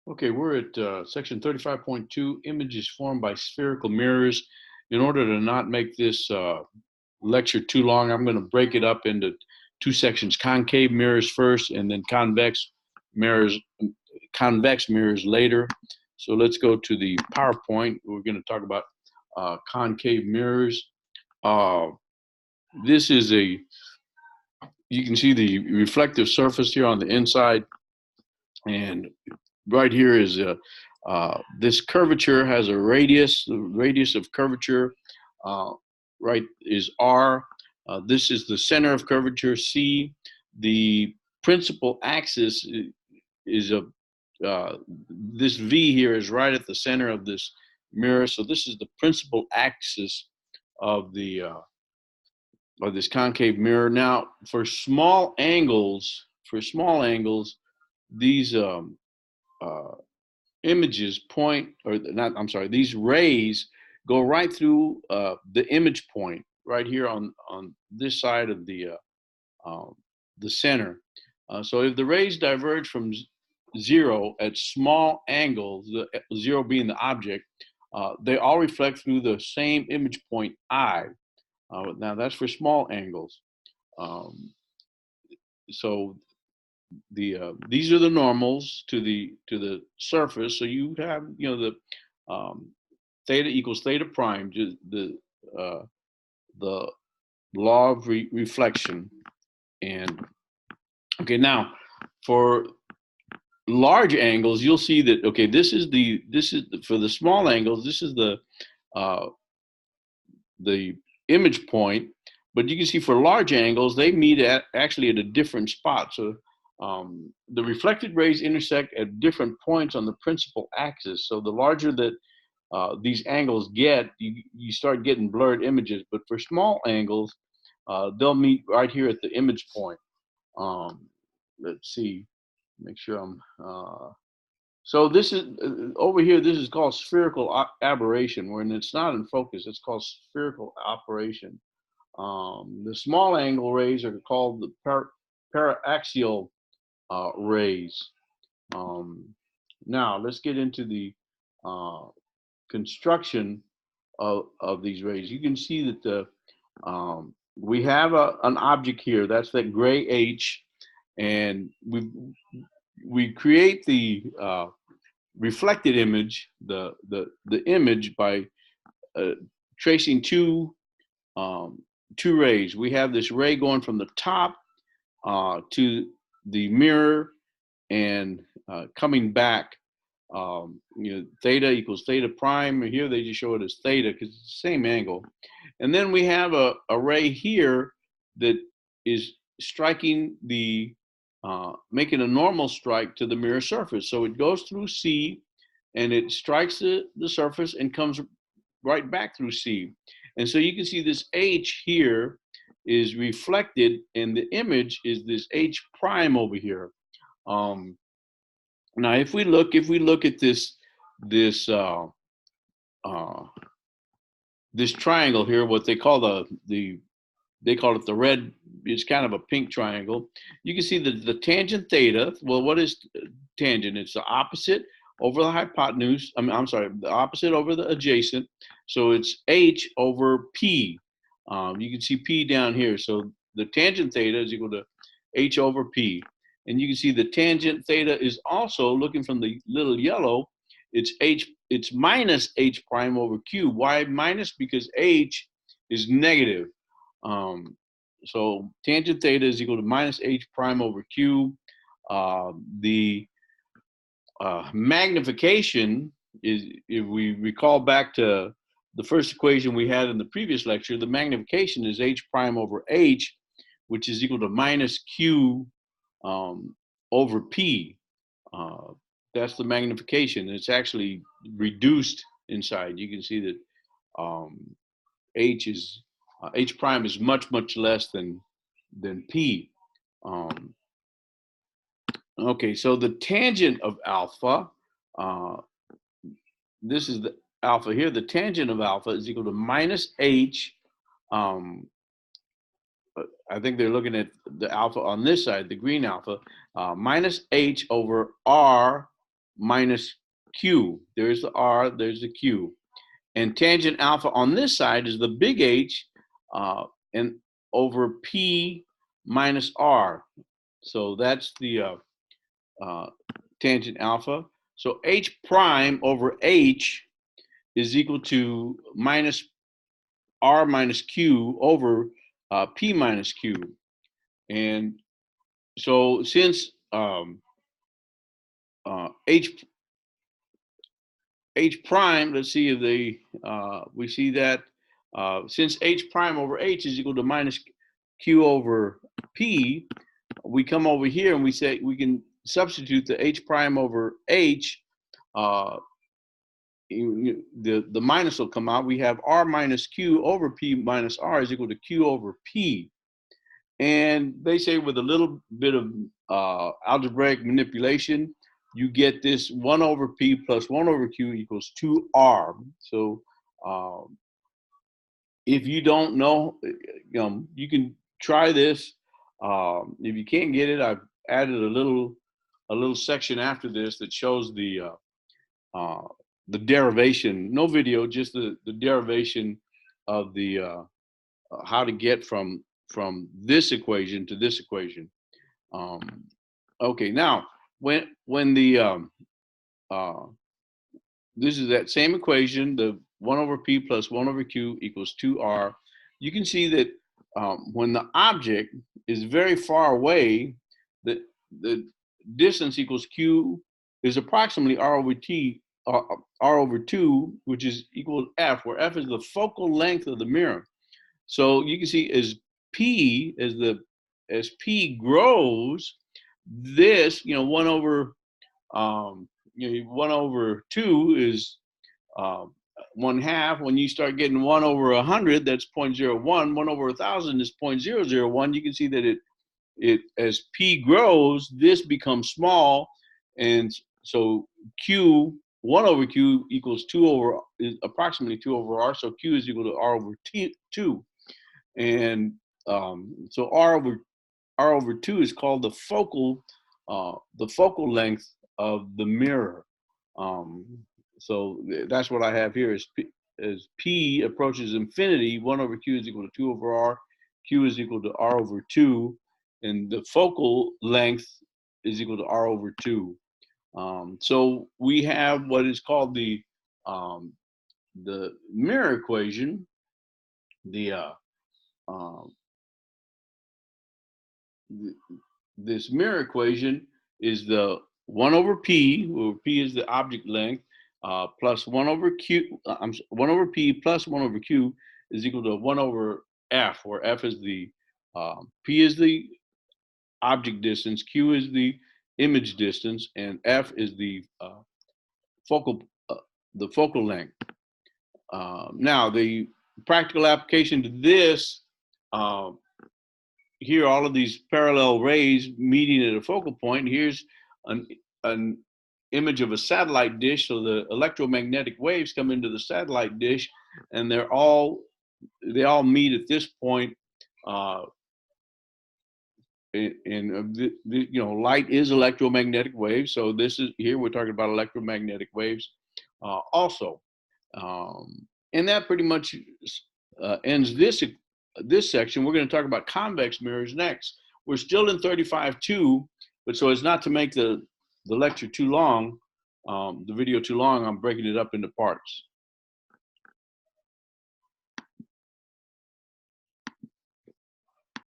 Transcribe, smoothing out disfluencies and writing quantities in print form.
Okay, we're at section 35.2, images formed by spherical mirrors. In order to not make this lecture too long, I'm going to break it up into two sections, concave mirrors first and then mirrors, convex mirrors later. So let's go to the PowerPoint. We're going to talk about concave mirrors. Uh, this is you can see the reflective surface here on the inside, and right here is this curvature has a radius. The radius of curvature, uh, right, is R. This is the center of curvature, C. The principal axis is this V here is right at the center of this mirror. So this is the principal axis of this concave mirror. Now, for small angles, these uh, images point, or not, I'm sorry, these rays go right through the image point right here on this side of the center. So if the rays diverge from zero at small angles, the zero being the object, they all reflect through the same image point I. Now that's for small angles. Um, so these are the normals to the surface. So you have the theta equals theta prime, just the law of reflection. And okay, now for large angles, you'll see that okay, for the small angles. This is uh, the image point, but you can see for large angles, they meet actually at a different spot. So the reflected rays intersect at different points on the principal axis. So the larger that these angles get, you start getting blurred images. But for small angles, they'll meet right here at the image point. Let's see, make sure so this is over here. This is called spherical aberration. When it's not in focus, it's called spherical operation. The small angle rays are called the paraxial rays. Um, Now let's get into the uh, construction of these rays. You can see that we have an object here. That's that gray H, and we create the reflected image, the image by uh, tracing um, two rays. We have this ray going from the top to the mirror and coming back. Theta equals theta prime. Here they just show it as theta because it's the same angle. And then we have a ray here that is striking making a normal strike to the mirror surface. So it goes through C and it strikes the surface and comes right back through C. And so you can see this H here is reflected, and the image is this H prime over here. Now, if we look at this uh, this triangle here, what they call they call it the red. It's kind of a pink triangle. You can see the tangent theta. Well, what is tangent? It's the opposite over the hypotenuse. I'm sorry, the opposite over the adjacent. So it's H over P. You can see P down here. So the tangent theta is equal to H over P. And you can see the tangent theta is also, looking from the little yellow, it's minus H prime over Q. Why minus? Because H is negative. Um, so tangent theta is equal to minus H prime over Q. The magnification is, if we recall back to the first equation we had in the previous lecture, the magnification is H prime over H, which is equal to minus Q over P. That's the magnification. It's actually reduced inside. You can see that H prime is much less than P. Um, okay, so the tangent of alpha, uh, this is the alpha here. The tangent of alpha is equal to minus H. I think they're looking at the alpha on this side, the green alpha, minus H over R minus Q. There's the R, there's the Q. And tangent alpha on this side is the big H and over P minus R. So that's the tangent alpha. So H prime over H is equal to minus R minus Q over P minus Q. And so since H prime, let's see if we see that since H prime over H is equal to minus Q over P, we come over here and we say we can substitute the H prime over H. The minus will come out. We have R minus Q over P minus R is equal to Q over P. And they say with a little bit of algebraic manipulation, you get this 1 over P plus 1 over Q equals 2R. So if you don't know, you can try this. If you can't get it, I've added a little section after this that shows the derivation. No video, just the derivation of the how to get from this equation to this equation. Okay, now when the this is that same equation, the 1 over P plus 1 over Q equals 2R. You can see that when the object is very far away, the distance equals Q is approximately R over T, R over 2, which is equal to F, where F is the focal length of the mirror. So you can see as P grows, this 1 over 1 over 2 is 1/2. When you start getting 1 over 100, that's 0.01. 1 over 1,000 is 0.001. You can see that it as P grows, this becomes small, and so Q 1 over Q equals 2 over is approximately 2 over R. So Q is equal to R over 2, and so R over 2 is called the focal length of the mirror. So that's what I have here is as P approaches infinity, 1 over Q is equal to 2 over R, Q is equal to R over 2, and the focal length is equal to R over 2. So we have what is called the mirror equation. This mirror equation is the 1 over P, where P is the object length, plus 1 over Q, 1 over P plus 1 over Q is equal to 1 over F, where F is the, P is the object distance, Q is the image distance, and F is the focal length. Now, the practical application to this, here all of these parallel rays meeting at a focal point. Here's an image of a satellite dish. So the electromagnetic waves come into the satellite dish, and they all meet at this point. Light is electromagnetic waves. So this is here we're talking about electromagnetic waves also, and that pretty much ends this section. We're going to talk about convex mirrors next. We're still in 35.2, but so as not to make the lecture too long, the video too long, I'm breaking it up into parts.